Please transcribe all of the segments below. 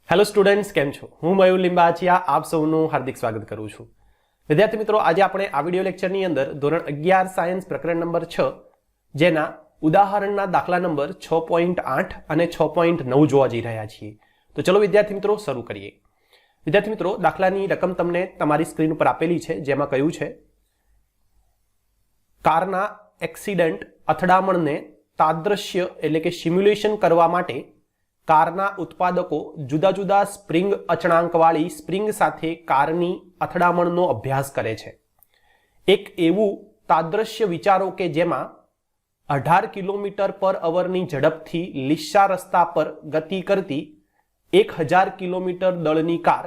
Hello students, केम छो? हूँ मयूर लिंबाचिया आप सौનું हार्दिक स्वागत करूँ છું। विद्यार्थी मित्रों, आज આપણે આ વિડિયો લેક્ચરની અંદર ધોરણ 11 સાયન્સ પ્રકરણ નંબર 6 જેના ઉદાહરણના દાખલા નંબર 6.8 અને 6.9 જોવા જઈ રહ્યા છીએ। તો ચલો વિદ્યાર્થી મિત્રો શરૂ કરીએ। વિદ્યાર્થી મિત્રો, દાખલાની રકમ તમને તમારી સ્ક્રીન ઉપર આપેલી છે, જેમાં કહ્યું છે કારના એક્સિડન્ટ અથડામણને તાદ્રશ્ય એટલે કે સિમ્યુલેશન કરવા માટે કારના ઉત્પાદકો જુદા જુદા સ્પ્રિંગ અચળાંકવાળી સ્પ્રિંગ સાથે કારની અથડામણનો અભ્યાસ કરે છે। એક એવું તાદ્રશ્ય વિચારો કે જેમાં 18 કિલોમીટર પર અવરની ઝડપથી લીસા રસ્તા પર ગતિ કરતી 1000 કિલોમીટર દળની કાર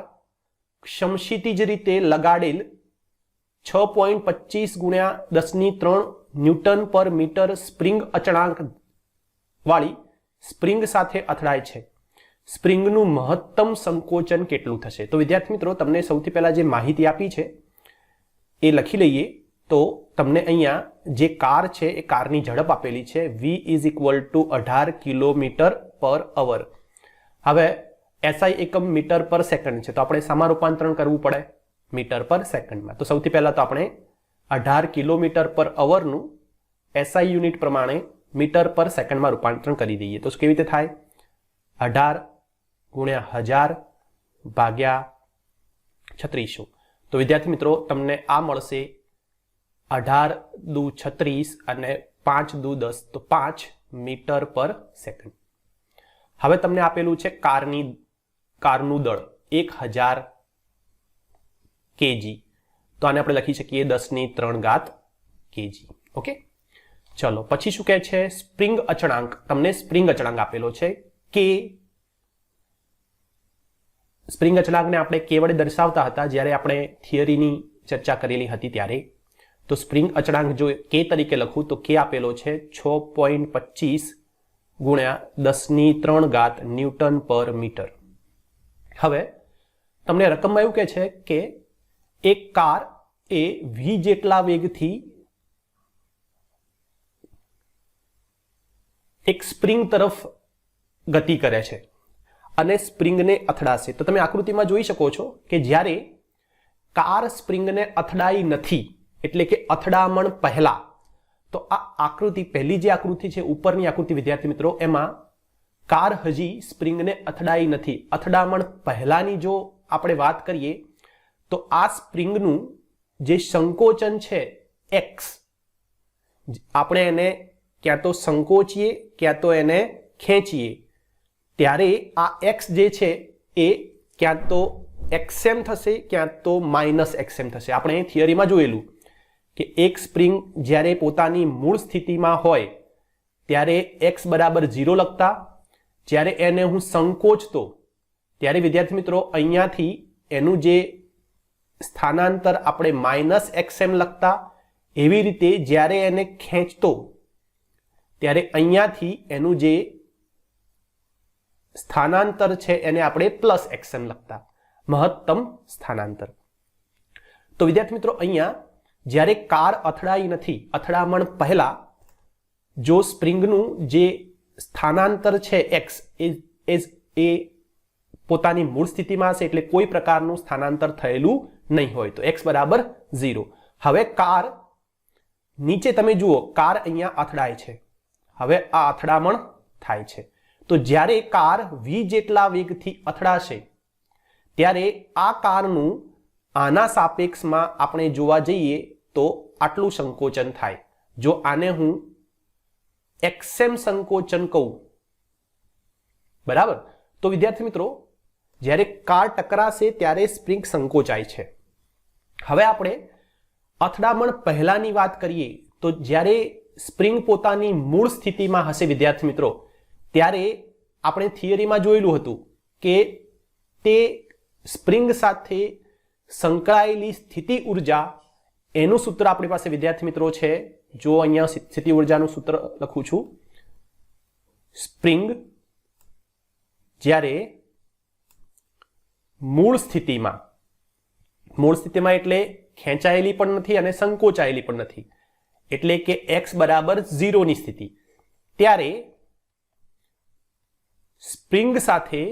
સમશીતિજ રીતે લગાડેલ 6.25 ગુણ્યા 10³ ન્યૂટન પર મીટર સ્પ્રિંગ અચળાંક વાળી સ્પ્રિંગ સાથે અથડાય છે। સ્પ્રિંગનું મહત્તમ સંકોચન કેટલું થશે? તો વિદ્યાર્થી મિત્રો, તમને સૌથી પહેલા જે માહિતી આપી છે એ લખી લઈએ। તો તમને અહીંયા જે કાર છે એ કારની ઝડપ આપેલી છે v = 18 કિલોમીટર પર અવર। હવે SI એકમ મીટર પર સેકન્ડ છે, તો આપણે શામાં રૂપાંતરણ કરવું પડે? મીટર પર સેકન્ડમાં। તો સૌથી પહેલા તો આપણે 18 કિલોમીટર પર અવરનું SI યુનિટ પ્રમાણે मीटर पर सेकंड में रूपांतरण कर दीए। तो केवी रीते थाय? 18 गुण्या 1000 भाग्या 3600। तो विद्यार्थी मित्रों, तमने आ मळशे 18 दू 36 અને 5 दू 10, तो 5 मीटर पर सेकंड। हवे तमने आपेलू छे कारनु दळ 1000 kg, तो आने आपणे लखी शकीए 10³ kg। ओके, चलो पछी शुं कहे छे? स्प्रिंग अचळांक। तमने स्प्रिंग अचळांक आपेलो छे के। स्प्रिंग अचळांकने आपणे के वडे दर्शावता हता ज्यारे आपणे थियरीनी चर्चा करेली हती त्यारे। तो स्प्रिंग अचळांक जो के तरीके लखूं तो के आपेलो छे 6.25 गुण्या 10³ न्यूटन पर मीटर। हवे तमने रकममां एवुं कहे छे के एक कार ए v जेटला वेगथी एक स्प्रिंग तरफ गति करे छे अने स्प्रिंग ने અથડાશે। तो तमे आकृतिमां जोई शको छो के ज्यारे कार स्प्रिंग ने અથડાई नथी एटले के અથડામણ पहला, तो आ आकृति पहली जे आकृति छे उपरनी आकृति विद्यार्थी मित्रों, एमां कार हजी स्प्रिंग ने અથડાई नथी। અથડામણ पहलानी जो आपणे वात करीए तो आ स्प्रिंगनुं जे संकोचन छे x, आपणे एने क्या तो संकोचीए क्या तो एने खेचीए, त्यारे आ x जे छे ए क्या तो xm थशे क्या तो -xm थशे। आपणे थियरीमां जोयेलुं के एक स्प्रिंग ज्यारे पोतानी मूळ स्थितिमां होय त्यारे x = 0 लखता, ज्यारे एने हुं संकोचतो त्यारे विद्यार्थी मित्रों अहींयाथी एनुं जे स्थानांतर आपणे -xm लखता। एवी रीते ज्यारे एने खेंचतो त्यारे अहींयाथी एनुं जे स्थानांतर छे एने आपणे +xm लखता, महत्तम स्थानांतर। तो विद्यार्थी मित्रों, अहींया ज्यारे कार અથડાઈ નથી, અથડામણ પહેલા जो स्प्रिंगनुं जे स्थानांतर छे x ए पोतानी मूळ स्थितिमां हशे, एटले कोई प्रकारनुं स्थानांतर थयेलुं नहीं होय, तो x = 0। हवे कार नीचे तमे जुओ, कार अहींया અથડાય छे। हवे आ અથડામણ थाय छे, तो ज्यारे कार v जेटला वेगथी અથડાशे त्यारे आ कारनुं आना सापेक्षमां आपणे जोवा जईए तो आटलुं संकोचन थाय। जो आने हुं xm संकोचन कहूं, बराबर। तो विद्यार्थी मित्रों, ज्यारे कार टकराशे त्यारे स्प्रिंग संकोचाय छे। हवे आपणे અથડામણ પહેલાની વાત કરીએ तो ज्यारे स्प्रिंग पोतानी मूळ स्थितिमां हशे विद्यार्थी मित्रों, त्यारे आपणे थियरीमां जोयेलुं हतुं के ते स्प्रिंग साथे संकळायेली स्थिति ऊर्जा एनुं सूत्र आपणी पासे विद्यार्थी मित्रों छे। जो अहींया स्थिति ऊर्जानुं सूत्र लखुं छुं। स्प्रिंग ज्यारे मूळ स्थितिमां एटले खेंचायेली पण नथी अने संकोचायेली पण नथी, एटले के x = 0 नी स्थिति, त्यारे स्प्रिंग साथे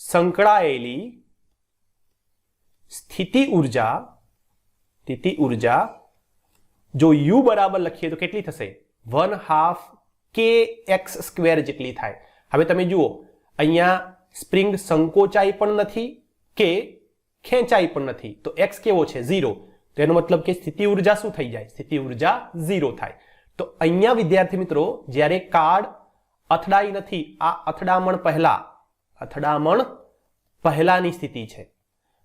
સંકળાયેલી સ્થિતિ ઉર્જા જો u બરાબર લખીએ તો કેટલી થશે 1/2 kx² જેટલી થાય। હવે તમે જુઓ અહીંયા સ્પ્રિંગ સંકોચાઈ પણ નથી કે ખેંચાઈ પણ નથી, તો x કેવો છે 0, તો એનો મતલબ કે સ્થિતિ ઉર્જા શું થઈ જાય, સ્થિતિ ઉર્જા 0 થાય। તો અહીંયા વિદ્યાર્થી મિત્રો જ્યારે કાર્ડ અથડાઈ નથી, આ અથડામણ પહેલાની સ્થિતિ છે,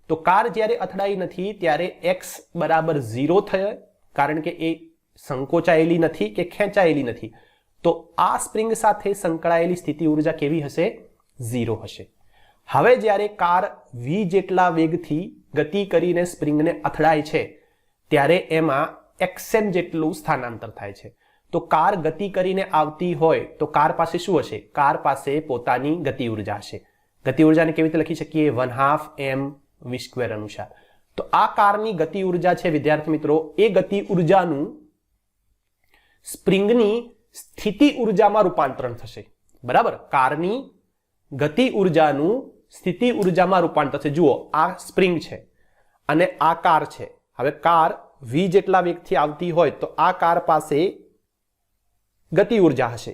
તો કાર જ્યારે અથડાઈ નથી ત્યારે x બરાબર 0 થયો, કારણ કે એ સંકોચાયેલી નથી કે ખેંચાયેલી નથી, તો આ સ્પ્રિંગ સાથે સંકળાયેલી સ્થિતિ ઉર્જા કેવી હશે 0 હશે। હવે જ્યારે કાર v જેટલા વેગથી ગતિ કરીને સ્પ્રિંગને અથડાય છે ત્યારે એમાં xm જેટલું સ્થાનાંતર થાય છે। તો કાર ગતિ કરીને આવતી હોય તો કાર પાસે શું હશે, કાર પાસે પોતાની ગતિ ઉર્જા હશે। ગતિ ઉર્જાને કેવી રીતે લખી શકીએ 1/2 mv² અનુસાર। તો આ કારની ગતિ ઉર્જા છે વિદ્યાર્થી મિત્રો, એ ગતિ ઉર્જાનું સ્પ્રિંગની સ્થિતિ ઉર્જામાં રૂપાંતરણ થશે, બરાબર। કારની ગતિ ઉર્જાનું સ્થિતિ ઉર્જામાં રૂપાંતર થશે। જુઓ આ સ્પ્રિંગ છે અને આ કાર છે। હવે કાર v જેટલા વેગથી આવતી હોય તો આ કાર પાસે ગતિ ઉર્જા હશે,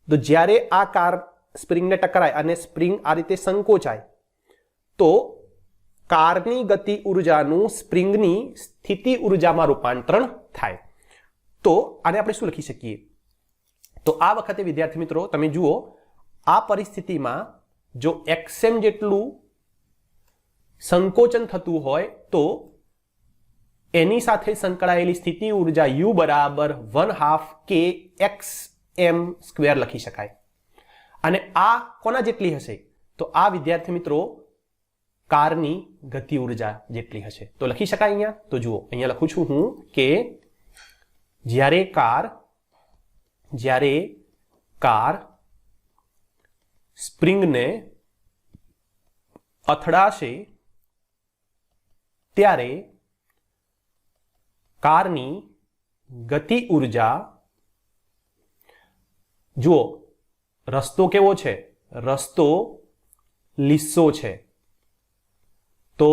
તો જ્યારે આ કાર સ્પ્રિંગને ટકરાય અને સ્પ્રિંગ આ રીતે સંકોચાય તો કારની ગતિ ઉર્જાનું સ્પ્રિંગની સ્થિતિ ઉર્જામાં રૂપાંતરણ થાય। તો આને આપણે શું લખી શકીએ, તો આ વખતે વિદ્યાર્થી મિત્રો તમે જુઓ આ પરિસ્થિતિમાં જો xm જેટલું સંકોચન થતું હોય તો એની સાથે સંકળાયેલી સ્થિતિ ઉર્જા u બરાબર 1/2 kxm² લખી શકાય। અને આ કોના જેટલી હશે, તો આ વિદ્યાર્થી મિત્રો કારની ગતિ ઉર્જા જેટલી હશે। તો લખી શકાય અહીંયા, તો જુઓ અહીંયા લખું છું હું કે જ્યારે કાર સ્પ્રિંગને અથડાશે ત્યારે કારની ગતિ ઉર્જા, જુઓ રસ્તો કેવો છે, રસ્તો લીસો છે, તો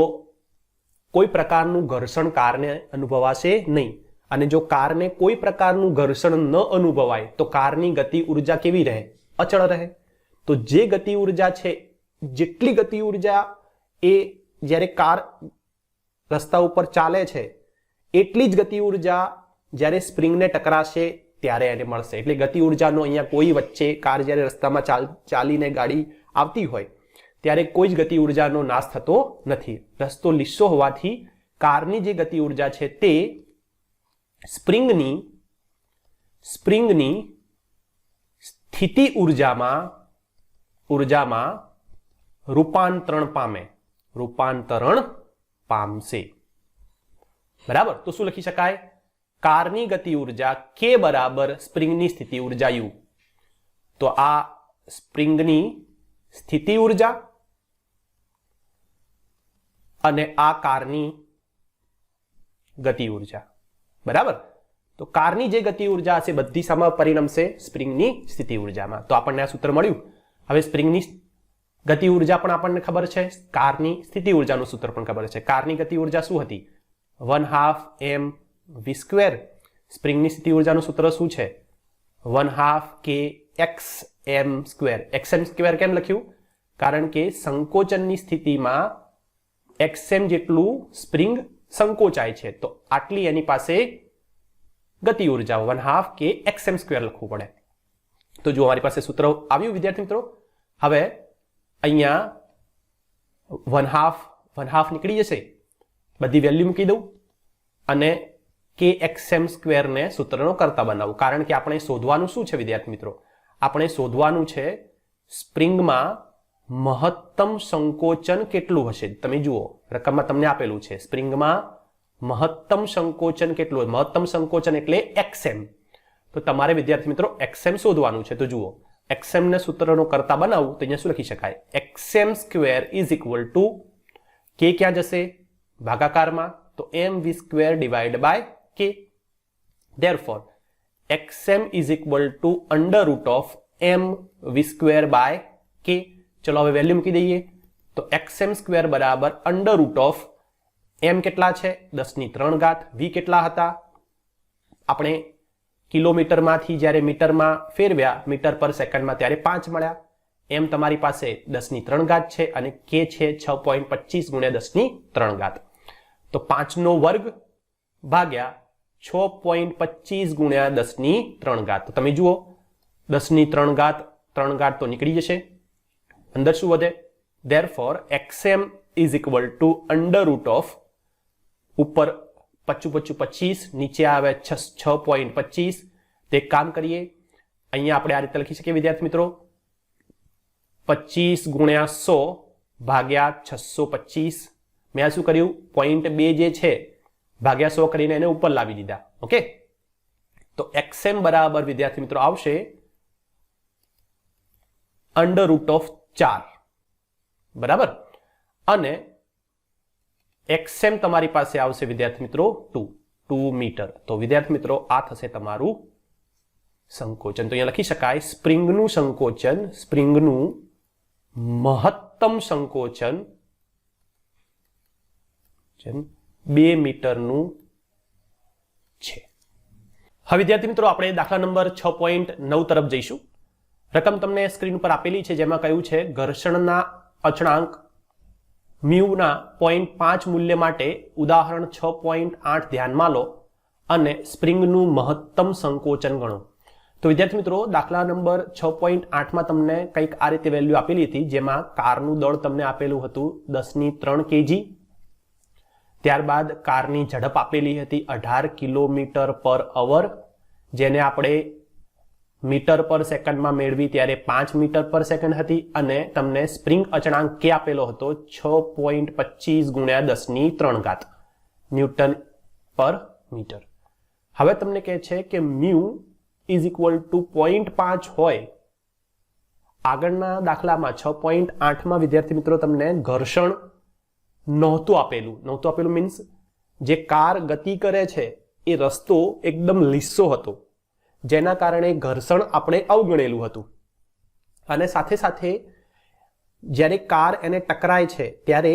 કોઈ પ્રકારનું ઘર્ષણ કારને અનુભવાશે નહીં। અને જો કારને કોઈ પ્રકારનું ઘર્ષણ ન અનુભવાય તો કારની ગતિ ઉર્જા કેવી રહે, અચળ રહે। તો જે ગતિ ઉર્જા છે, જેટલી ગતિ ઉર્જા એ જ્યારે કાર રસ્તા ઉપર ચાલે છે એટલી જ ગતિ ઉર્જા જ્યારે સ્પ્રિંગને ટકરાશે ત્યારે એને મળશે। એટલે ગતિ ઉર્જાનો અહીંયા કોઈ વચ્ચે કાર જ્યારે રસ્તામાં ચાલીને ગાડી આવતી હોય ત્યારે કોઈ જ ગતિ ઉર્જાનો નાશ થતો નથી। રસ્તો લીસો હોવાથી કારની જે ગતિ ઉર્જા છે તે સ્પ્રિંગની સ્થિતિ ઉર્જામાં રૂપાંતરણ પામશે, બરાબર। તો શું લખી શકાય, કારની ગતિ ઉર્જા k બરાબર સ્પ્રિંગની સ્થિતિ ઉર્જા u। તો આ સ્પ્રિંગની સ્થિતિ ઉર્જા અને આ કારની ગતિ ઉર્જા, બરાબર। તો કારની જે ગતિ ઉર્જા હશે બધી સામે પરિણમશે સ્પ્રિંગની સ્થિતિ ઉર્જામાં। તો આપણને આ સૂત્ર મળ્યું। હવે સ્પ્રિંગની ગતિ ઉર્જા પણ આપણને ખબર છે, કારની સ્થિતિ ઉર્જાનું સૂત્ર પણ ખબર છે। કારની ગતિ ઉર્જા શું હતી 1/2 mv², સ્પ્રિંગની સ્થિતિ ઉર્જાનું સૂત્ર શું છે 1/2 kxm²। xm² કેમ લખ્યું, કારણ કે સંકોચનની સ્થિતિમાં xm જેટલું સ્પ્રિંગ સંકોચાય છે, તો આટલી એની પાસે ગતિ ઉર્જા 1/2 kxm² લખવું પડે। તો જો અમારી પાસે સૂત્ર આવ્યું વિદ્યાર્થી મિત્રો। હવે અહીંયા 1/2 નીકળી જશે, બધી વેલ્યુ મૂકી દઉં અને kxm² ને સૂત્રનો કરતા બનાવું, કારણ કે આપણે શોધવાનું શું છે વિદ્યાર્થી મિત્રો, આપણે શોધવાનું છે સ્પ્રિંગમાં મહત્તમ સંકોચન કેટલું હશે। તમે જુઓ રકમમાં તમને આપેલું છે સ્પ્રિંગમાં મહત્તમ સંકોચન કેટલું હોય, મહત્તમ સંકોચન એટલે xm। તો તમારે વિદ્યાર્થી મિત્રો xm શોધવાનું છે। તો જુઓ xm ને સૂત્રનો કરતા બનાવું તો અહીંયા શું લખી શકાય, xm² k ક્યાં જશે ભાગાકારમાં, તો mv² / k। therefore xm = √mv² / k। ચલો હવે વેલ્યુ મૂકી દઈએ, તો xm સ્ક્વેર બરાબર અંડર રૂટ ઓફ m કેટલા છે 10⁻³ v કેટલા હતા આપણે કિલોમીટરમાંથી જ્યારે મીટરમાં ફેરવ્યા મીટર પર સેકન્ડમાં ત્યારે 5 મળ્યા m તમારી પાસે 10⁻³ છે અને k છે 6.25 ગુણ્યા 10⁻³ તો 5 નો વર્ગ ભાગ્યા 6.25 ગુણ્યા 10⁻³ તો તમે જુઓ 10⁻³ 3 તો નીકળી જશે અંદર શું વધે therefore xm is equal to under root of ઉપર 25 નીચે આવે 6.25 તે કામ કરીએ અહીંયા આપણે આ રીતે લખી શકીએ વિદ્યાર્થી મિત્રો 25 ગુણ્યા 100 ભાગ્યા 625 મેં આ શું કર્યું 0.2 જે છે ભાગ્યા 100 કરીને એને ઉપર લાવી દીધા ઓકે તો xm બરાબર વિદ્યાર્થી મિત્રો આવશે અંડર રૂટ ઓફ 4 બરાબર અને xm તમારી પાસે આવશે વિદ્યાર્થી મિત્રો 2 મીટર તો વિદ્યાર્થી મિત્રો આ થશે તમારું સંકોચન તો અહીંયા લખી શકાય સ્પ્રિંગનું સંકોચન સ્પ્રિંગનું મહત્તમ સંકોચન 2 મીટરનું છે હવે વિદ્યાર્થી મિત્રો આપણે દાખલા નંબર 6.9 તરફ જઈશું રકમ તમને સ્ક્રીન પર આપેલી છે જેમાં કહ્યું છે ઘર્ષણના અચળાંક મ્યુના 0.5 મૂલ્ય માટે ઉદાહરણ 6.8 ધ્યાનમાં લો અને સ્પ્રિંગનું મહત્તમ સંકોચન ગણો તો વિદ્યાર્થી મિત્રો દાખલા નંબર 6.8 તમને કંઈક આ રીતે વેલ્યુ આપેલી હતી જેમાં કારનું દળ તમને આપેલું હતું 10⁻³ kg ત્યારબાદ કારની ઝડપ આપેલી હતી 18 કિલોમીટર પર અવર જેને આપણે મીટર પર સેકન્ડમાં મેળવી ત્યારે 5 મીટર પર સેકન્ડ હતી અને તમને સ્પ્રિંગ અચળાંક કે આપેલો હતો 6.25 ગુણ્યા 10⁻³ ન્યૂટન પર મીટર હવે તમને કહે છે કે મ્યુ ઇઝ ઇક્વલ ટુ 0.5 હોય આગળના દાખલામાં 6.8 વિદ્યાર્થી મિત્રો તમને ઘર્ષણ નહોતું આપેલું મીન્સ જે કાર ગતિ કરે છે એ રસ્તો એકદમ લીસો હતો જેના કારણે ઘર્ષણ આપણે અવગણેલું હતું અને સાથે સાથે જ્યારે કાર એને ટકરાય છે ત્યારે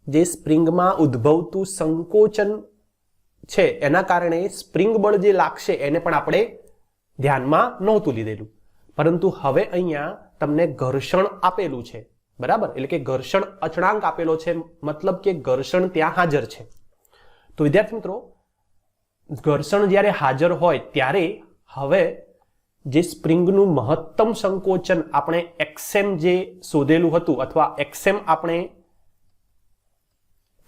જે સ્પ્રિંગમાં ઉદ્ભવતું સંકોચન છે એના કારણે સ્પ્રિંગ બળ જે લાગશે એને પણ આપણે ધ્યાનમાં નહોતું લીધેલું પરંતુ હવે અહીંયા તમને ઘર્ષણ આપેલું છે બરાબર એટલે કે ઘર્ષણ અચળાંક આપેલો છે મતલબ કે ઘર્ષણ ત્યાં હાજર છે તો વિદ્યાર્થી મિત્રો ઘર્ષણ જ્યારે હાજર હોય ત્યારે હવે જે સ્પ્રિંગનું મહત્તમ સંકોચન આપણે xm જે શોધેલું હતું અથવા xm આપણે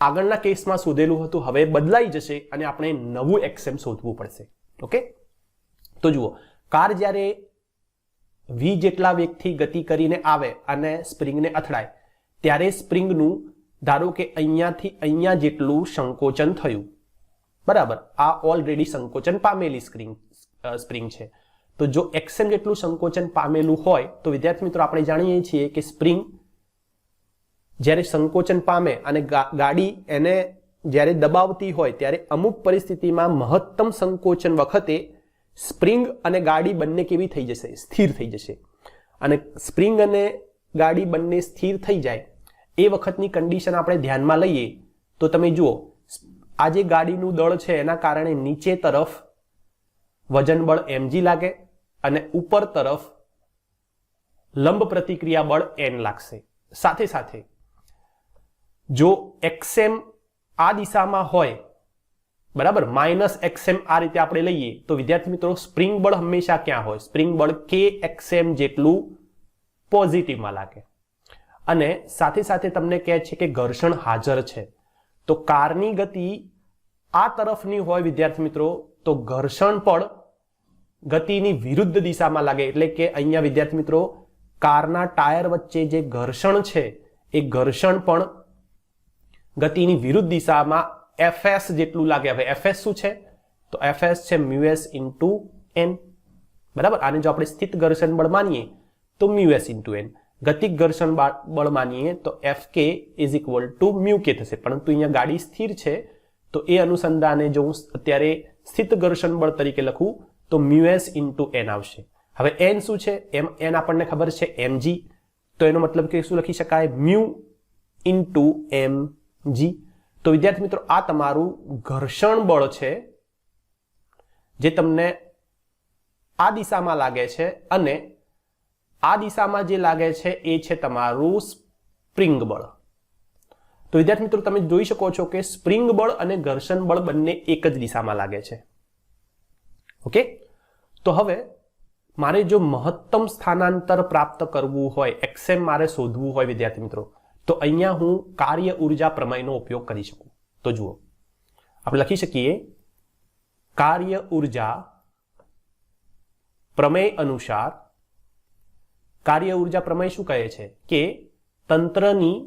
આગળના કેસમાં શોધેલું હતું હવે બદલાઈ જશે અને આપણે નવું xm શોધવું પડશે ઓકે તો જુઓ કાર જ્યારે v જેટલા વેગથી ગતિ કરીને આવે અને સ્પ્રિંગને અથડાય ત્યારે સ્પ્રિંગનું ધારો કે અહીંયાથી અહીંયા જેટલું સંકોચન થયું બરાબર આ ઓલરેડી સંકોચન પામેલી સ્પ્રિંગ છે તો જો xm જેટલું સંકોચન પામેલું હોય તો વિદ્યાર્થી મિત્રો આપણે જાણીએ છીએ કે સ્પ્રિંગ જ્યારે સંકોચન પામે અને ગાડી એને જ્યારે દબાવતી હોય ત્યારે અમુક પરિસ્થિતિમાં મહત્તમ સંકોચન વખતે સ્પ્રિંગ અને ગાડી બંને કેવી થઈ જશે સ્થિર થઈ જશે અને સ્પ્રિંગ અને ગાડી બંને સ્થિર થઈ જાય એ વખતની કન્ડિશન આપણે ધ્યાનમાં લઈએ તો તમે જુઓ આ જે ગાડીનું દળ છે એના કારણે નીચે તરફ વજન બળ mg લાગે અને ઉપર તરફ લંબ પ્રતિક્રિયા બળ n લાગશે સાથે સાથે જો xm આ દિશામાં હોય બરાબર -xm આ રીતે આપણે લઈએ તો વિદ્યાર્થી મિત્રો સ્પ્રિંગ બળ હંમેશા ક્યાં હોય સ્પ્રિંગ બળ kxm જેટલું પોઝિટિવમાં લાગે અને સાથે સાથે તમને કહે છે કે ઘર્ષણ હાજર છે તો કારની ગતિ આ તરફની હોય વિદ્યાર્થી મિત્રો તો ઘર્ષણ પણ ગતિની વિરુદ્ધ દિશામાં લાગે એટલે કે અહીંયા વિદ્યાર્થી મિત્રો કારના ટાયર વચ્ચે જે ઘર્ષણ છે એ ઘર્ષણ પણ ગતિની વિરુદ્ધ દિશામાં fs જેટલું લાગે હવે fs શું છે તો fs છે μs * n બરાબર આને જો આપણે સ્થિત ઘર્ષણ બળ માનીએ તો μs * n ગતિક ઘર્ષણ બળ માનીએ તો fk = μk થશે પરંતુ અહીંયા ગાડી સ્થિર છે તો એ અનુસંધાને જો હું અત્યારે સ્થિત ઘર્ષણ બળ તરીકે લખું તો μs * n આવશે હવે n શું છે n આપણને ખબર છે mg તો એનો મતલબ કે શું લખી શકાય μ ઇન્ટુ mg। તો વિદ્યાર્થી મિત્રો આ તમારું ઘર્ષણ બળ છે જે તમને આ દિશામાં લાગે છે અને આ દિશામાં જે લાગે છે એ છે તમારું સ્પ્રિંગ બળ। તો વિદ્યાર્થી મિત્રો તમે જોઈ શકો છો કે સ્પ્રિંગ બળ અને ઘર્ષણ બળ બંને એક જ દિશામાં લાગે છે। ઓકે, તો હવે મારે જો મહત્તમ સ્થાનાંતર પ્રાપ્ત કરવું હોય, xm મારે શોધવું હોય વિદ્યાર્થી મિત્રો, તો અહીંયા હું કાર્ય ઉર્જા પ્રમેયનો ઉપયોગ કરી શકું। તો જુઓ, આપણે લખી શકીએ કાર્ય ઉર્જા પ્રમેય અનુસાર, કાર્ય ઉર્જા પ્રમેય શું કહે છે કે તંત્રની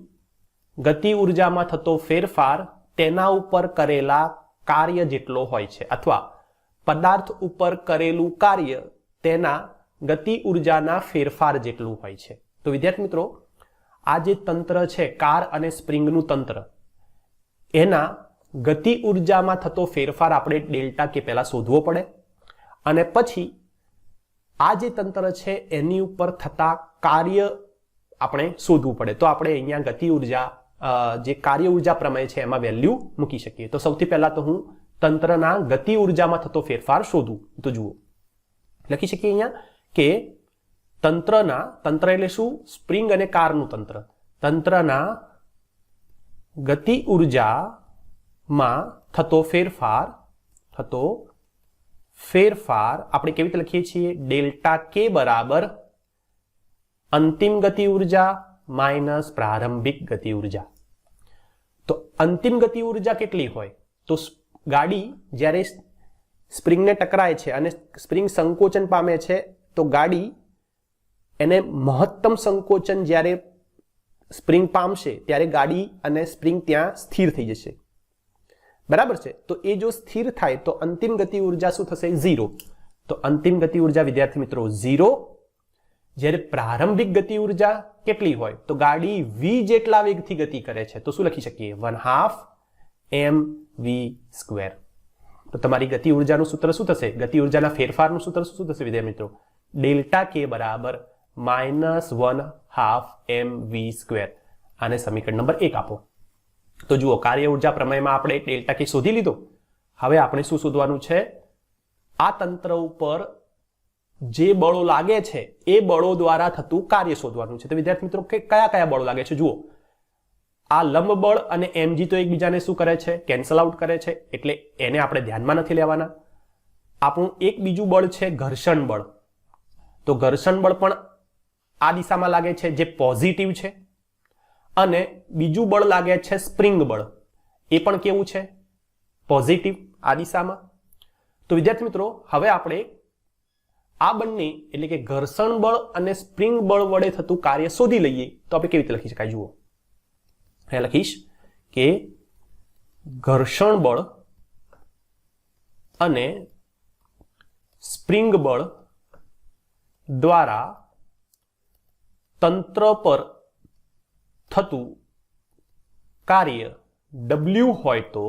ગતિ ઉર્જામાં થતો ફેરફાર તેના ઉપર કરેલા કાર્ય જેટલો હોય છે, અથવા પદાર્થ ઉપર કરેલું કાર્ય તેના ગતિ ઉર્જાના ફેરફાર જેટલું હોય છે। તો વિદ્યાર્થી મિત્રો આ જે તંત્ર છે કાર અને સ્પ્રિંગનું તંત્ર, એના ગતિ ઉર્જામાં થતો ફેરફાર આપણે ડેલ્ટા કે પહેલા શોધવો પડે અને પછી આ જે તંત્ર છે એની ઉપર થતા કાર્ય આપણે શોધવું પડે। તો આપણે અહીંયા ગતિ ઉર્જા જે કાર્ય ઉર્જા પ્રમેય છે એમાં વેલ્યુ મૂકી શકીએ। તો સૌથી પહેલા તો હું તંત્રના ગતિ ઉર્જામાં થતો ફેરફાર શોધું। તો જુઓ, લખી શકીએ અહીંયા કે તંત્ર એટલે શું? સ્પ્રિંગ અને કારનું તંત્ર। તંત્રના ગતિ ઉર્જામાં થતો ફેરફાર આપણે કેવી રીતે લખીએ છીએ? ડેલ્ટા કે બરાબર અંતિમ ગતિ ઉર્જા માઇનસ પ્રારંભિક ગતિ ઉર્જા। તો અંતિમ ગતિ ઉર્જા કેટલી હોય? તો ગાડી જ્યારે સ્પ્રિંગને ટકરાય છે અને સ્પ્રિંગ સંકોચન પામે છે તો ગાડી એને મહત્તમ સંકોચન જ્યારે સ્પ્રિંગ પામશે ત્યારે ગાડી અને સ્પ્રિંગ ત્યાં સ્થિર થઈ જશે, બરાબર છે? તો એ જો સ્થિર થાય તો અંતિમ ગતિ ઉર્જા શું થશે? 0। તો અંતિમ ગતિ ઉર્જા વિદ્યાર્થી મિત્રો 0। જ્યારે પ્રારંભિક ગતિ ઉર્જા કેટલી હોય? તો ગાડી v જેટલા વેગથી ગતિ કરે છે તો શું લખી શકીએ? 1/2 mv²। તો તમારી ગતિ ઉર્જાનું સૂત્ર શું થશે? ગતિ ઉર્જાના ફેરફારનું સૂત્ર શું થશે વિદ્યાર્થી મિત્રો? ડેલ્ટા કે બરાબર -1/2 mv²। આને સમીકરણ નંબર 1 આપો। તો જુઓ, કાર્ય ઉર્જા પ્રમેયમાં આપણે ડેલ્ટા કે શોધી લીધો। હવે આપણે શું શોધવાનું છે? આ તંત્ર ઉપર જે બળો લાગે છે એ બળો દ્વારા થતું કાર્ય શોધવાનું છે। તો વિદ્યાર્થી મિત્રો કયા કયા બળો લાગે છે? જુઓ, આ લંબ બળ અને mg તો એકબીજાને શું કરે છે? કેન્સલ આઉટ કરે છે, એટલે એને આપણે ધ્યાનમાં નથી લેવાના। આપણું એક બીજું બળ છે ઘર્ષણ બળ। તો ઘર્ષણ બળ પણ આ દિશામાં લાગે છે જે પોઝિટિવ છે, અને બીજું બળ લાગે છે સ્પ્રિંગ બળ, એ પણ કેવું છે? પોઝિટિવ, આ દિશામાં। તો વિદ્યાર્થી મિત્રો હવે આપણે આ બંને એટલે કે ઘર્ષણ બળ અને સ્પ્રિંગ બળ વડે થતું કાર્ય શોધી લઈએ। તો આપણે કેવી રીતે લખી શકાય? જુઓ, અહીંયા લખીશ કે ઘર્ષણ બળ અને સ્પ્રિંગ બળ દ્વારા તંત્ર પર થતું કાર્ય W હોય તો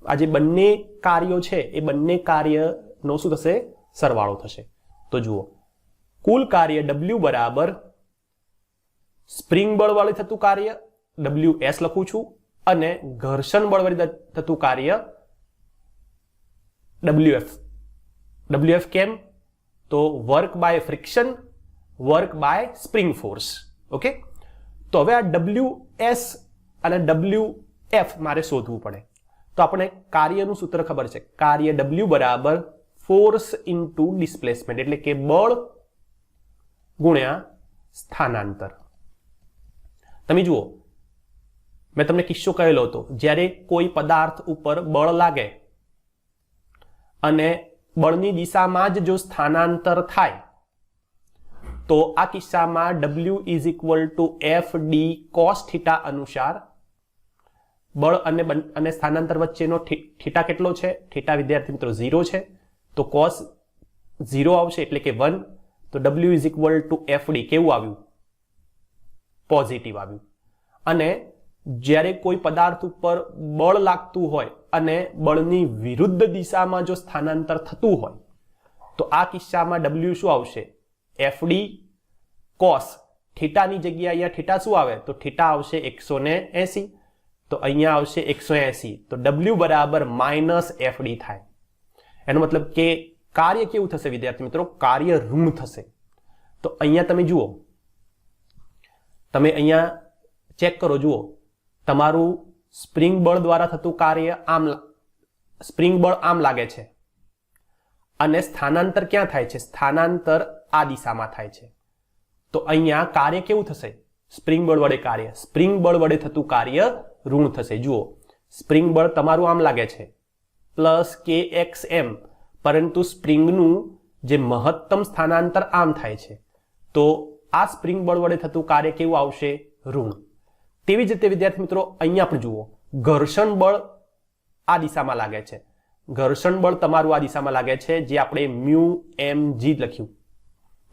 આ જે બંને કાર્યો છે એ બંને કાર્યનો શું થશે? સરવાળો થશે। તો જુઓ, કુલ કાર્ય W બરાબર સ્પ્રિંગ બળ વડે થતું કાર્ય WS લખું છું અને ઘર્ષણ બળ વડે થતું કાર્ય WF કેમ? તો work by friction, work by spring force. Okay, તો હવે આ WS અને WF મારે શોધવું પડે। તો આપણે કાર્યનું સૂત્ર ખબર છે, કાર્ય W બરાબર ફોર્સ ઇન્ટુ ડિસ્પ્લેસમેન્ટ, એટલે કે બળ ગુણ્યા સ્થાનાંતર। તમે જુઓ, મેં તમને કિસ્સો કહેલો હતો, જ્યારે કોઈ પદાર્થ ઉપર બળ લાગે અને બળની દિશામાં જ જો સ્થાનાંતર થાય તો આ કિસ્સામાં W = FD cos θ અનુસાર બળ અને સ્થાનાંતર વચ્ચેનો થીટા કેટલો છે? થીટા વિદ્યાર્થી મિત્રો 0 છે, તો cos 0 આવશે એટલે કે 1। તો W = FD કેવું આવ્યું? પોઝિટિવ આવ્યું। અને જ્યારે કોઈ પદાર્થ ઉપર બળ લાગતું હોય અને બળની વિરુદ્ધ દિશામાં જો સ્થાનાંતર થતું હોય તો આ કિસ્સામાં W શું આવશે? FD cos થીટાની જગ્યાએ અહીંયા થીટા શું આવે તો થીટા આવશે 180, તો અહીંયા આવશે 180, તો W બરાબર -FD થાય. એનો મતલબ કે કાર્ય કેવું થશે વિદ્યાર્થી મિત્રો? કાર્ય ઋણ થશે. તો અહીંયા તમે જુઓ, તમે અહીંયા ચેક કરો, જુઓ તમારું સ્પ્રિંગ બળ દ્વારા થતું કાર્ય સ્પ્રિંગ બળ આમ લાગે છે અને સ્થાનાંતર ક્યાં થાય છે? સ્થાનાંતર આ દિશામાં થાય છે. તો અહીંયા કાર્ય કેવું થશે? સ્પ્રિંગ બળ વડે કાર્ય, સ્પ્રિંગ બળ વડે થતું કાર્ય ઋણ થશે. જુઓ સ્પ્રિંગ બળ તમારું આમ લાગે છે પ્લસ KXM, પરંતુ સ્પ્રિંગનું જે મહત્તમ સ્થાનાંતર આમ થાય છે, તો આ સ્પ્રિંગ બળ વડે થતું કાર્ય કેવું આવશે? ઋણ. તેવી જ રીતે વિદ્યાર્થી મિત્રો અહીંયા પણ જુઓ, ઘર્ષણ બળ આ દિશામાં લાગે છે, ઘર્ષણ બળ તમારું આ દિશામાં લાગે છે, જે આપણે μmg લખ્યું,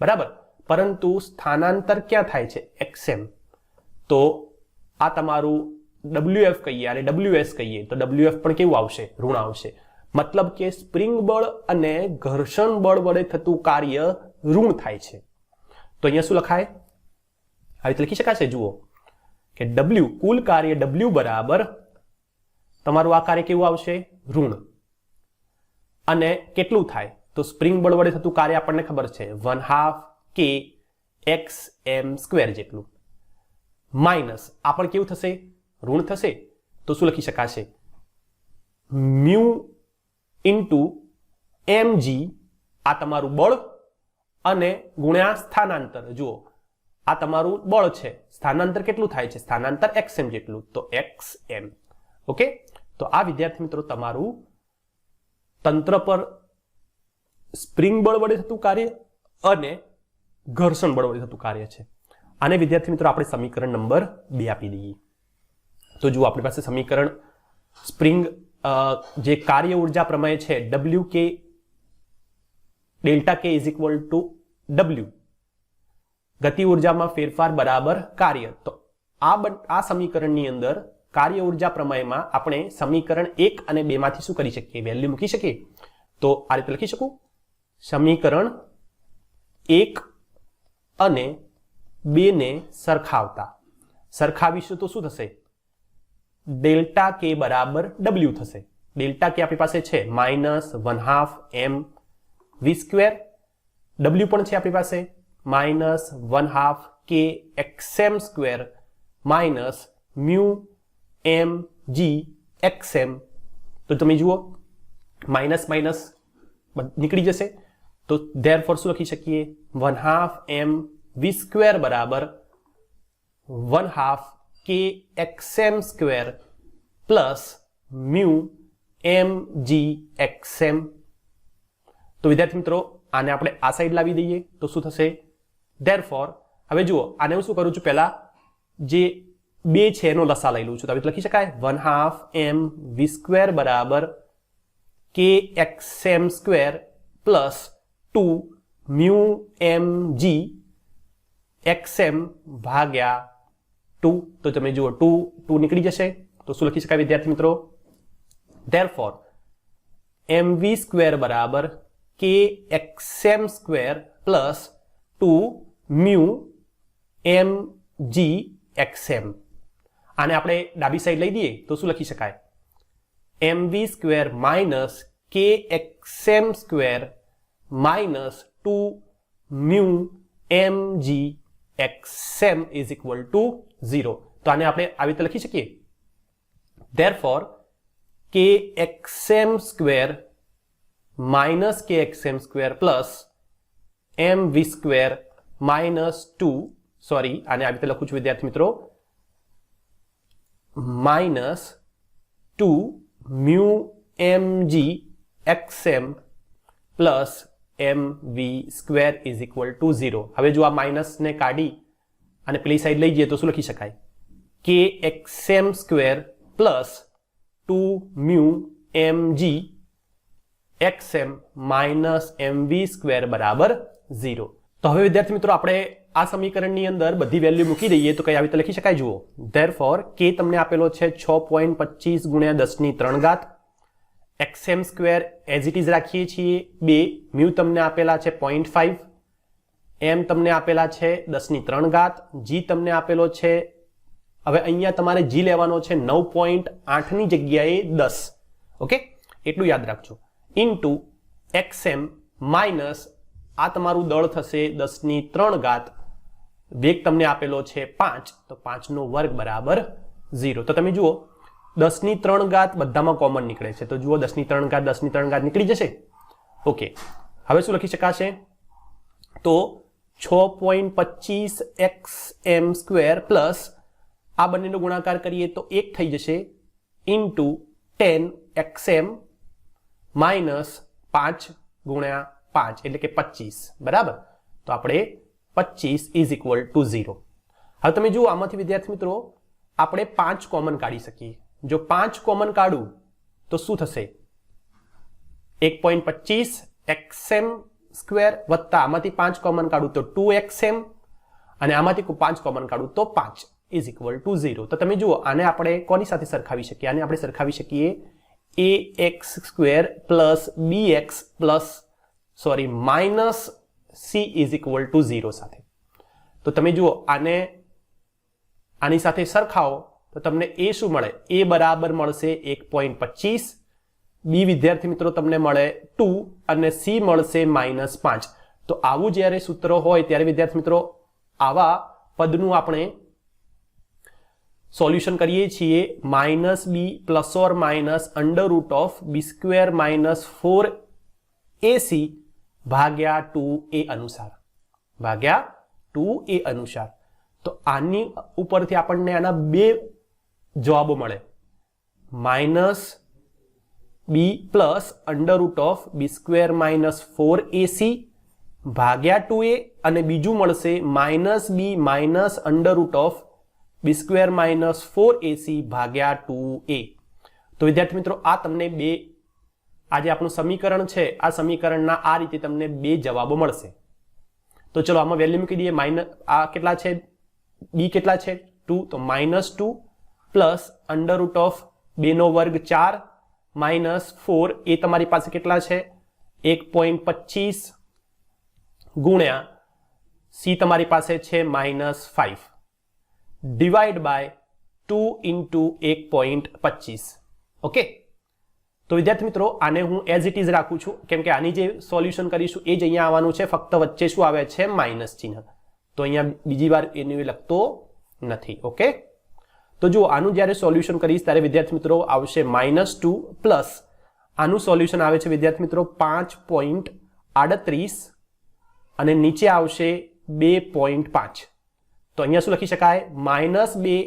બરાબર, પરંતુ સ્થાનાંતર ક્યાં થાય છે? XM. તો આ તમારું WF કહીએ અને WS કહીએ તો WF પણ કેવું આવશે? ઋણ આવશે. મતલબ કે સ્પ્રિંગ બળ અને ઘર્ષણ બળ વડે થતું કાર્ય ઋણ થાય છે. તો અહીંયા શું લખાય? આવી રીતે લખી શકાશે. જુઓ કે W, કુલ કાર્ય W બરાબર તમારું આ કાર્ય કેવું આવશે? ઋણ. અને કેટલું થાય? તો સ્પ્રિંગ બળ વડે થતું કાર્ય આપણને ખબર છે 1/2 KXM² જેટલું, માઇનસ આ પણ કેવું થશે? ઋણ થશે. તો શું લખી શકાશે? મ્યુ ઇન્ટુ mg, આ તમારું બળ, અને ગુણ્યા સ્થાનાંતર. જુઓ આ તમારું બળ છે, સ્થાનાંતર કેટલું થાય છે? સ્થાનાંતર XM જેટલું, તો XM. ઓકે, તો આ વિદ્યાર્થી મિત્રો તમારું તંત્ર પર સ્પ્રિંગ બળ વડે થતું કાર્ય અને ઘર્ષણ બળ વડે થતું કાર્ય છે. આને વિદ્યાર્થી મિત્રો આપણે સમીકરણ નંબર 2 આપી દઈએ. તો જુઓ આપણી પાસે સમીકરણ સ્પ્રિંગ જે કાર્ય ઉર્જા પ્રમેય છે, WK delta K is equal two W, ગતિ ઉર્જામાં ફેરફાર બરાબર કાર્ય. તો આ સમીકરણની અંદર કાર્ય ઉર્જા પ્રમેયમાં આપણે સમીકરણ 1 અને 2 માંથી શું કરી શકીએ? વેલ્યુ મૂકી શકીએ. તો આ રીતે લખી શકું, સમીકરણ 1 અને 2 ને સરખાવીશું તો શું થશે? ડેલ્ટા K બરાબર W થશે. ડેલ્ટા K આપણી પાસે છે -1/2 mv², W પણ છે આપણી પાસે -1/2 KXM² minus mu mg XM. તો તમે જુઓ માઇનસ માઇનસ નીકળી જશે, તો ધેરફોર શું લખી શકીએ? 1/2 mv² બરાબર 1/2 KXM² plus mu mg XM. તો વિદ્યાર્થી મિત્રો આને આપણે આ સાઈડ લાવી દઈએ તો શું થશે? ધેરફોર હવે જુઓ આને હું શું કરું છું, પહેલા જે 2 છે એનો લસા લઈ લઉં છું. તો આવી લખી શકાય 1/2 mv² બરાબર KXM² plus 2 mu mg XM ભાગ્યા 2. તો તમે જુઓ 2 નીકળી જશે, તો શું લખી શકાય વિદ્યાર્થી મિત્રો? ધેરફોર mv² બરાબર KXM² plus 2 mu mg XM. આને આપણે ડાબી સાઈડ લઈ દઈએ તો શું લખી શકાય? mv² minus KXM² minus 2 mu mg XM is equal two 0. તો આને આપણે આવી રીતે લખી શકીએ. Therefore KXM² minus KXM² plus mv² minus 2, sorry આને આવી રીતે લખું છું વિદ્યાર્થી મિત્રો, minus 2 mu mg XM plus mv² is equal two 0. હવે જો આ માઇનસ ને કાઢી અને પેલી સાઈડ લઈ જઈએ તો શું લખી શકાય? KXM² plus 2 mu mg XM minus mv² બરાબર 0. તો હવે વિદ્યાર્થી મિત્રો આપણે આ સમીકરણની અંદર બધી વેલ્યુ મૂકી દઈએ તો કઈ આવી રીતે લખી શકાય. જુઓ ધેરફોર K તમને આપેલો છે 6.25 ગુણ્યા 10⁻³ XM² એઝ ઇટ ઇઝ રાખીએ છીએ 2, મ્યુ તમને આપેલા છે 0.5, m તમને આપેલા છે 10⁻³ g તમને આપેલો છે, હવે અહીંયા તમારે g લેવાનો છે 9.8 ની જગ્યાએ 10, ઓકે, એટલું યાદ રાખજો, ઇન્ટુ xm માઇનસ આ તમારું દળ થશે 10⁻³ વેગ તમને આપેલો છે 5, તો 5 નો વર્ગ બરાબર 0. તો તમે જુઓ 10⁻³ બધામાં કોમન નીકળે છે, તો જુઓ 10⁻³ 10⁻³ નીકળી જશે. ઓકે, હવે શું લખી શકાશે? તો 6.25 xm² પ્લસ આ બંનેનો ગુણાકાર કરીએ તો 1 થઈ જશે, ઇન્ટુ 10 xm માઇનસ 5 ગુણ્યા 5 એટલે કે 25, બરાબર. તો આપણે 25 ઇઝ ઇક્વલ ટુ 0. હવે તમે જુઓ આમાંથી વિદ્યાર્થી મિત્રો આપણે 5 કોમન કાઢી શકીએ. જો 5 કોમન કાઢું તો શું થશે? 1.25 xm² વત્તા આમાંથી 5 કોમન કાઢું તો 2xm અને આમાંથી 5 કોમન કાઢું તો 5 ઇઝ ઇક્વલ ટુ 0. તો તમે જુઓ આને આપણે કોની સાથે સરખાવી શકીએ? આને આપણે સરખાવી શકીએ ax² plus bx plus minus c is equal two 0 સાથે. તો તમે જુઓ આની સાથે સરખાવો તો તમને a શું મળે? a બરાબર મળશે 1.25, b વિદ્યાર્થી મિત્રો તમને મળે 2 અને c મળશે -5. તો આવું જ્યારે સૂત્ર હોય ત્યારે વિદ્યાર્થી મિત્રો આવા પદનું આપણે સોલ્યુશન કરીએ છીએ -b plus or minus √(b² -4ac ભાગ્યા 2a અનુસાર. તો આની ઉપરથી આપણને આના બે જવાબો મળે, -b પ્લસ √(b² -4ac ભાગ્યા 2a અને બીજું મળશે -b માઇનસ √(b² -4ac ભાગ્યા 2a. તો વિદ્યાર્થી મિત્રો આ તમને બે, આ જે આપણું સમીકરણ છે આ સમીકરણના આ રીતે તમને બે જવાબો મળશે. તો ચલો આમાં વેલ્યુ મૂકી દઈએ. આ કેટલા છે? b કેટલા છે? 2, તો -2 પ્લસ √(2² 4 -4 એ તમારી પાસે કેટલા છે? 1.25 ગુણ્યા c તમારી પાસે છે -5 ડિવાઈડ બાય 2 ઇન્ટુ 1.25. ઓકે, તો વિદ્યાર્થી મિત્રો આને હું એઝ ઇટ ઇઝ રાખું છું, કેમ કે આની જે સોલ્યુશન કરીશું એ જ અહીંયા આવવાનું છે, ફક્ત વચ્ચે શું આવે છે? માઇનસ ચિહ્ન. તો અહીંયા બીજી વાર એને લખતો નથી. ઓકે, તો જુઓ આનું જ્યારે સોલ્યુશન કરીશ ત્યારે વિદ્યાર્થી મિત્રો આવશે -2 પ્લસ આનું સોલ્યુશન આવે છે વિદ્યાર્થી મિત્રો 5.38 અને નીચે આવશે 2.5. તો અહીંયા શું લખી શકાય? -2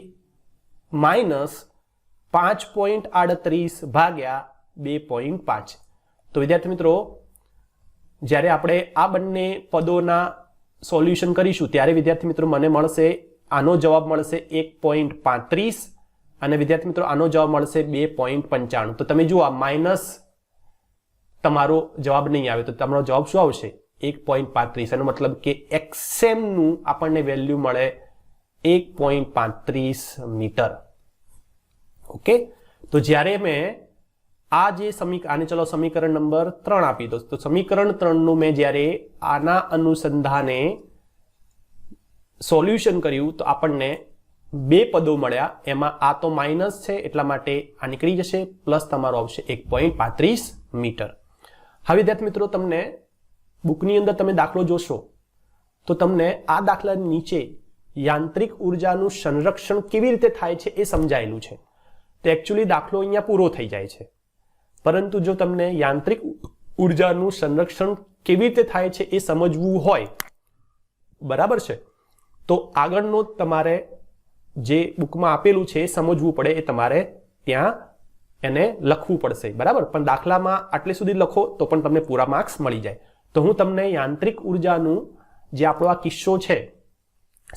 માઇનસ 5.38 ભાગ્યા 2.5. તો વિદ્યાર્થી મિત્રો જ્યારે આપણે આ બંને પદોના સોલ્યુશન કરીશું ત્યારે વિદ્યાર્થી મિત્રો મને મળશે, આનો જવાબ મળશે 1.35 અને વિદ્યાર્થી મિત્રો આનો જવાબ મળશે 2.95. તો તમે જુઓ આ માઇનસ તમારો જવાબ નહીં આવે તો તમારો જવાબ શું આવશે? 1.35. એનો મતલબ કે xm નું આપણને વેલ્યુ મળે 1.35 મીટર. ઓકે, તો જ્યારે મેં આ જે આને ચલો સમીકરણ નંબર 3 આપી દો, તો સમીકરણ 3 નું મેં જ્યારે આના અનુસંધાને સોલ્યુશન કર્યું તો આપણને બે પદો મળ્યા. એમાં આ તો માઇનસ છે એટલા માટે આ નીકળી જશે, પ્લસ તમારો આવશે 1.35 મીટર. હવે વિદ્યાર્થી મિત્રો તમને બુકની અંદર તમે દાખલો જોશો તો તમને આ દાખલાની નીચે યાંત્રિક ઉર્જાનું સંરક્ષણ કેવી રીતે થાય છે એ સમજાયેલું છે. તો એકચ્યુઅલી દાખલો અહીંયા પૂરો થઈ જાય છે, પરંતુ જો તમને યાંત્રિક ઉર્જાનું સંરક્ષણ કેવી રીતે થાય છે એ સમજવું હોય, બરાબર છે, તો આગળનો તમારે જે બુકમાં આપેલું છે એ સમજવું પડે, એ તમારે ત્યાં એને લખવું પડશે, બરાબર. પણ દાખલામાં આટલે સુધી લખો તો પણ તમને પૂરા માર્ક્સ મળી જાય. તો હું તમને યાંત્રિક ઉર્જાનું જે આપણો આ કિસ્સો છે,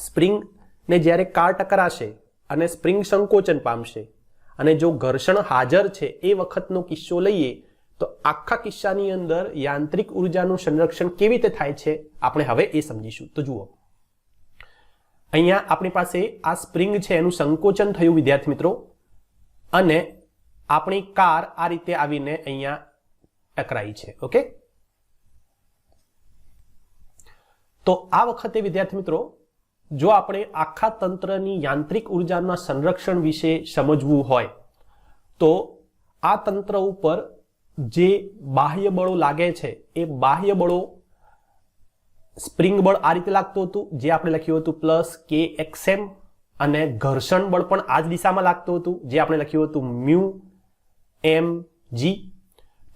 સ્પ્રિંગને જ્યારે કાર ટકરાશે અને સ્પ્રિંગ સંકોચન પામશે અને જો ઘર્ષણ હાજર છે એ વખતનો કિસ્સો લઈએ તો આખા કિસ્સાની અંદર યાંત્રિક ઉર્જાનું સંરક્ષણ કેવી રીતે થાય છે આપણે હવે એ સમજીશું. તો જુઓ, અહીંયા આપણી પાસે આ સ્પ્રિંગ છે એનું સંકોચન થયું વિદ્યાર્થી મિત્રો, અને આપણી કાર આ રીતે આવીને અહીંયા ટકરાઈ છે. ઓકે, તો આ વખતે વિદ્યાર્થી મિત્રો જો આપણે આખા તંત્રની યાંત્રિક ઉર્જાના સંરક્ષણ વિશે સમજવું હોય તો આ તંત્ર ઉપર જે બાહ્ય બળો લાગે છે એ બાહ્ય બળો સ્પ્રિંગ બળ આ રીતે લાગતું હતું, જે આપણે લખ્યું હતું પ્લસ કે એક્સએમ, અને ઘર્ષણ બળ પણ આ જ દિશામાં લાગતું હતું, જે આપણે લખ્યું હતું મ્યુ એમ જી.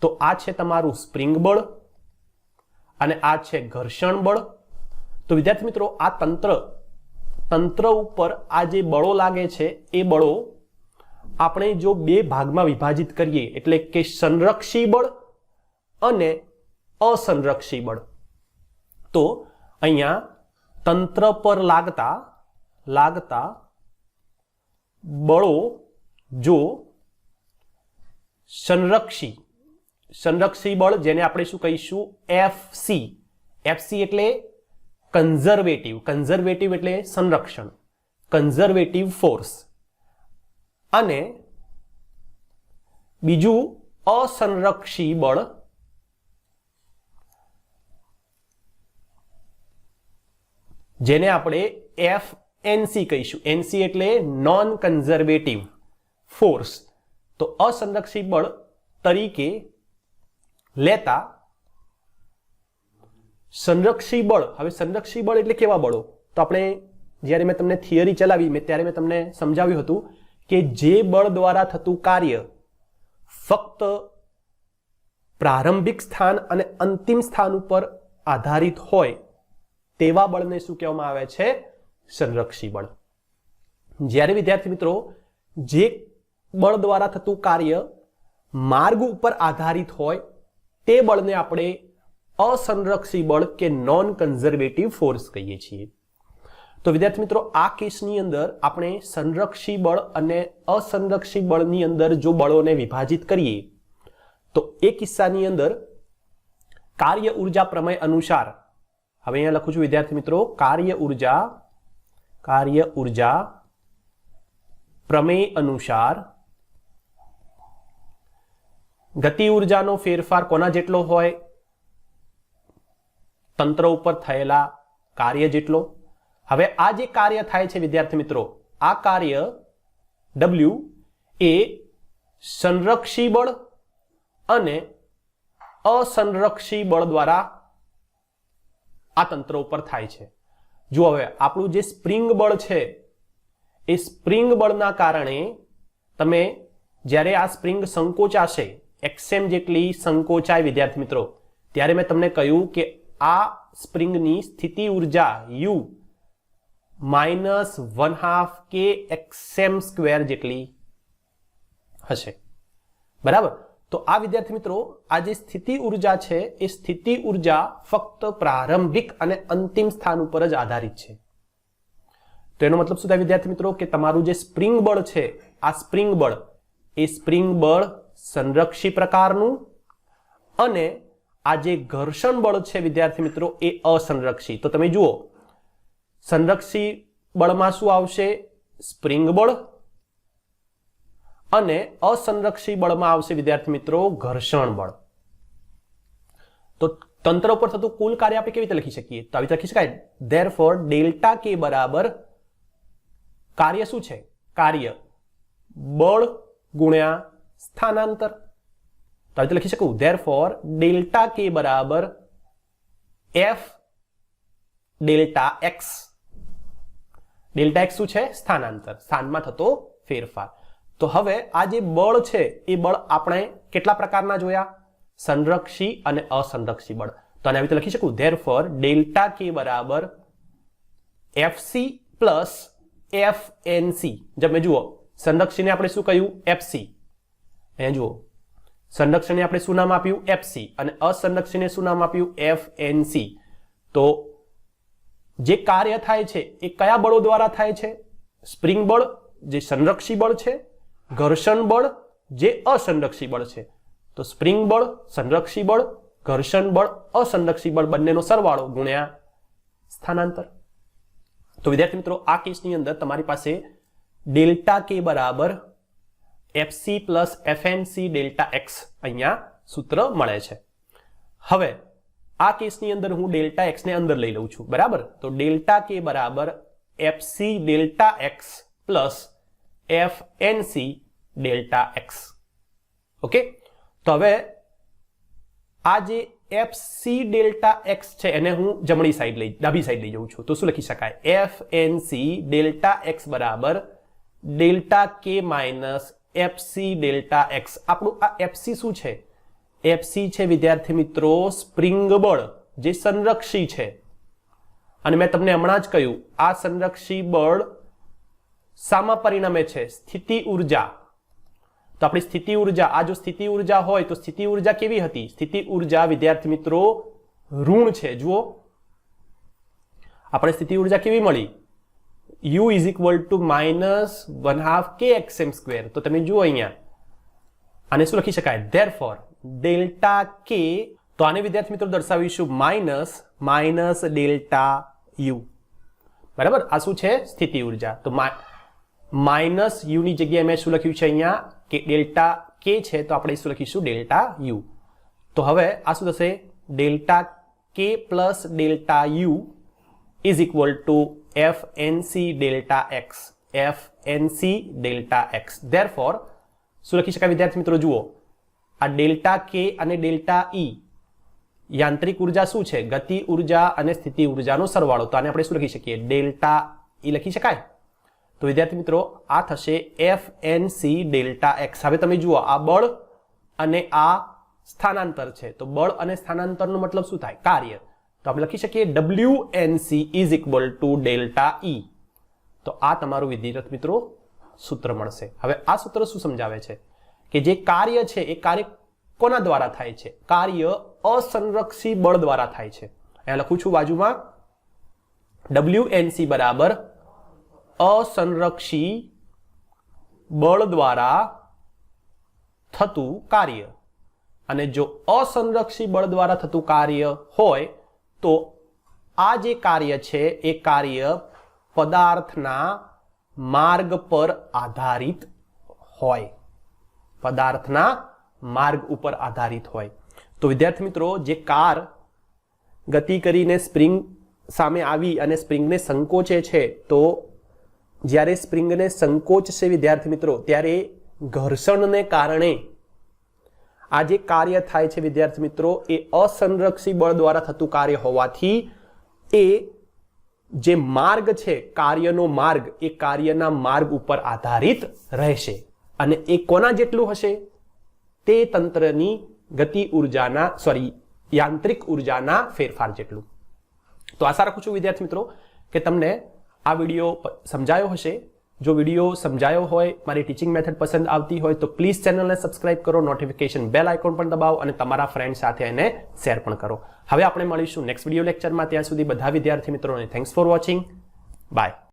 તો આ છે તમારું સ્પ્રિંગ બળ અને આ છે ઘર્ષણ બળ. તો વિદ્યાર્થી મિત્રો આ તંત્ર ઉપર આ જે બળો લાગે છે એ બળો આપણે જો બે ભાગમાં વિભાજિત કરીએ એટલે કે સંરક્ષી બળ અને અસંરક્ષી બળ, તો અહીંયા તંત્ર પર લાગતા બળો જો સંરક્ષી બળ, જેને આપણે શું કહીશું એફસી એટલે કન્ઝર્વેટિવ એટલે સંરક્ષણ, કન્ઝર્વેટિવ ફોર્સ, અને બીજું અસંરક્ષી બળ જેને આપણે એફએનસી કહીશું. એનસી એટલે નોન કન્ઝર્વેટિવ ફોર્સ. તો અસંરક્ષી બળ તરીકે લેતા સંરક્ષી બળ, હવે સંરક્ષી બળ એટલે કેવા બળો? તો આપણે જ્યારે મેં તમને થિયરી ચલાવી ત્યારે મેં તમને સમજાવ્યું હતું કે જે બળ દ્વારા થતું કાર્ય ફક્ત પ્રારંભિક સ્થાન અને અંતિમ સ્થાન ઉપર આધારિત હોય તેવા બળને શું કહેવામાં આવે છે? સંરક્ષી બળ. જ્યારે વિદ્યાર્થી મિત્રો જે બળ દ્વારા થતું કાર્ય માર્ગ ઉપર આધારિત હોય તે બળને આપણે અસંરક્ષી બળ કે નોન કન્ઝર્વેટિવ ફોર્સ કહીએ છીએ. તો વિદ્યાર્થી મિત્રો આ કેસની અંદર આપણે સંરક્ષી બળ અને અસંરક્ષી બળની અંદર જો બળોને વિભાજિત કરીએ તો એ કિસ્સાની અંદર કાર્ય ઉર્જા પ્રમેય અનુસાર, હવે અહીંયા લખું છું વિદ્યાર્થી મિત્રો, કાર્ય ઉર્જા પ્રમેય અનુસાર ગતિ ઉર્જાનો ફેરફાર કોના જેટલો હોય? તંત્ર ઉપર થયેલા કાર્ય જેટલો. હવે આ જે કાર્ય થાય છે વિદ્યાર્થી મિત્રો, આ કાર્ય W એ સંરક્ષી બળ અને અસંરક્ષી બળ દ્વારા આ તંત્ર ઉપર થાય છે. જો હવે આપણું જે સ્પ્રિંગ બળ છે એ સ્પ્રિંગ બળના કારણે તમે જ્યારે આ સ્પ્રિંગ સંકોચાશે, એક્સએમ જેટલી સંકોચાય વિદ્યાર્થી મિત્રો, ત્યારે મેં તમને કહ્યું કે આ સ્પ્રિંગની સ્થિતિ ઉર્જા U -1/2 કે એક્સએમ સ્ક્વેર જેટલી હશે. બરાબર? તો આ વિદ્યાર્થી મિત્રો આ જે સ્થિતિ ઉર્જા છે એ સ્થિતિ ઉર્જા ફક્ત પ્રારંભિક અને અંતિમ સ્થાન ઉપર જ આધારિત છે. તો એનો મતલબ શું થાય વિદ્યાર્થી મિત્રો કે તમારું જે સ્પ્રિંગ બળ છે, આ સ્પ્રિંગ બળ એ સ્પ્રિંગ બળ સંરક્ષી પ્રકારનું, અને આ જે ઘર્ષણ બળ છે વિદ્યાર્થી મિત્રો એ અસંરક્ષી. તો તમે જુઓ સંરક્ષી બળમાં શું આવશે? સ્પ્રિંગ બળ, અને અસંરક્ષી બળમાં આવશે વિદ્યાર્થી મિત્રો ઘર્ષણ બળ. તો તંત્ર ઉપર થતું કુલ કાર્ય આપણે કેવી રીતે લખી શકીએ? તો આવી રીતે લખી શકાય ધેરફોર ડેલ્ટા કે બરાબર કાર્ય શું છે? કાર્ય બળ ગુણ્યા સ્થાનાંતર. તો આવી રીતે લખી શકું ધેરફોર ડેલ્ટા કે બરાબર F delta x. Delta x શું છે? સ્થાનાંતર, સ્થાનમાં થતો ફેરફાર. તો હવે આ જે બળ છે એ બળ આપણે કેટલા પ્રકારના જોયા? સંરક્ષી અને અસંરક્ષી બળ. તો આને આવી રીતે લખી શકું ધેરફોર ડેલ્ટા કે બરાબર એફસી પ્લસ એફએનસી. તમે જુઓ સંરક્ષીને આપણે શું કહ્યું? એફસી. અહીંયા જુઓ સંરક્ષણને આપણે શું નામ આપ્યું? એફસી. અને અસંરક્ષીને શું નામ આપ્યું? એફએનસી. તો જે કાર્ય થાય છે એ કયા બળો દ્વારા થાય છે? સ્પ્રિંગ બળ જે સંરક્ષી બળ છે, ઘર્ષણ બળ જે અસંરક્ષી બળ છે. તો સ્પ્રિંગ બળ, સંરક્ષી બળ, ઘર્ષણ બળ, અસંરક્ષી બળ બંનેનો સરવાળો ગુણ્યા સ્થાનાંતર. તો વિદ્યાર્થી મિત્રો આ કેસની અંદર તમારી પાસે ડેલ્ટા કે બરાબર FC plus FNC delta x અહીંયા સૂત્ર મળે છે. હવે આ કેસની અંદર હું ડેલ્ટા એક્સ ને અંદર લઈ લઉં છું, બરાબર? તો ડેલ્ટા કે બરાબર FC delta X plus FNC delta X. Okay, તો હવે આ જે એફસી ડેલ્ટા એક્સ છે એને હું ડાબી સાઈડ લઈ જઉં છું. તો શું લખી શકાય? એફએનસી ડેલ્ટા એક્સ બરાબર ડેલ્ટા કે માઇનસ એફસી ડેલ્ટા એક્સ. આપણું આ એફસી શું છે? એફસી છે વિદ્યાર્થી મિત્રો સ્પ્રિંગ બળ જે સંરક્ષી છે. અને મેં તમને હમણાં જ કહ્યું આ સંરક્ષી બળ શામાં પરિણમે છે? સ્થિતિ ઉર્જા. તો આપણી સ્થિતિ ઉર્જા, આ જો સ્થિતિ ઉર્જા હોય તો સ્થિતિ ઉર્જા કેવી હતી? સ્થિતિ ઉર્જા વિદ્યાર્થી મિત્રો ઋણ છે. જુઓ આપણે સ્થિતિ ઉર્જા કેવી મળી? U is equal two -1/2 kxm². તો તમે જુઓ અહીંયા આને શું લખી શકાય? ધેરફોર ડેલ્ટા કે, તો આને વિદ્યાર્થી મિત્રો દર્શાવીશું માઇનસ ડેલ્ટા યુ. બરાબર? આ શું છે? સ્થિતિ ઉર્જા. તો માઇનસ યુ ની જગ્યાએ મેં શું લખ્યું છે અહીંયા કે ડેલ્ટા કે છે, તો આપણે શું લખીશું? Delta U. તો હવે આ શું થશે? Delta K plus delta U is equal to FNC delta X. FNC delta X. Therefore શું લખી શકાય વિદ્યાર્થી મિત્રો? જુઓ આ ડેલ્ટા કે અને ડેલ્ટા ઈ યાંત્રિક ઉર્જા શું છે? ગતિ ઉર્જા અને સ્થિતિ ઉર્જાનો સરવાળો. તો આને આપણે શું લખી શકીએ? ડેલ્ટા ઈ લખી શકાય. તો વિદ્યાર્થી મિત્રો આ થશે એફએનસી ડેલ્ટા એક્સ. હવે તમે જુઓ આ બળ અને આ સ્થાનાંતર છે. તો બળ અને સ્થાનાંતરનો મતલબ શું થાય? કાર્ય. તો આપણે લખી શકીએ WNC is equal to delta E. તો આ તમારું વિદ્યાર્થી મિત્રો સૂત્ર મળશે. હવે આ સૂત્ર શું સમજાવે છે? કે જે કાર્ય છે એ કાર્ય કોના દ્વારા થાય છે? કાર્ય અસંરક્ષી બળ દ્વારા થાય છે. અહીંયા લખું છું બાજુમાં WNC બરાબર અસંરક્ષી બળ દ્વારા થતું કાર્ય. અને જો અસંરક્ષી બળ દ્વારા થતું કાર્ય હોય તો આ જે કાર્ય છે એ કાર્ય પદાર્થના માર્ગ પર આધારિત હોય. પદાર્થના માર્ગ ઉપર આધારિત હોય. તો વિદ્યાર્થી મિત્રો જે કાર ગતિ કરીને સ્પ્રિંગ સામે આવી અને સ્પ્રિંગને સંકોચે છે, તો જ્યારે સ્પ્રિંગને સંકોચશે વિદ્યાર્થી મિત્રો ત્યારે ઘર્ષણને કારણે આ જે કાર્ય થાય છે વિદ્યાર્થી મિત્રો એ અસંરક્ષી બળ દ્વારા થતું કાર્ય હોવાથી એ જે માર્ગ છે કાર્યનો માર્ગ એ કાર્યના માર્ગ ઉપર આધારિત રહેશે. અને એ કોના જેટલું હશે? તે તંત્રની ગતિ ઉર્જાના યાંત્રિક ઉર્જાના ફેરફાર જેટલું. તો આશા રાખું છું વિદ્યાર્થી મિત્રો કે તમને આ વિડીયો સમજાયો હશે. જો વિડીયો સમજાયો હોય, મારી ટીચિંગ મેથડ પસંદ આવતી હોય તો પ્લીઝ ચેનલને સબસ્ક્રાઇબ કરો, નોટિફિકેશન બેલ આઇકોન પણ દબાવો અને તમારા ફ્રેન્ડ સાથે એને શેર પણ કરો. હવે આપણે મળીશું નેક્સ્ટ વિડીયો લેક્ચરમાં. ત્યાં સુધી બધા વિદ્યાર્થી મિત્રોને થેન્ક્સ ફોર વોચિંગ. બાય.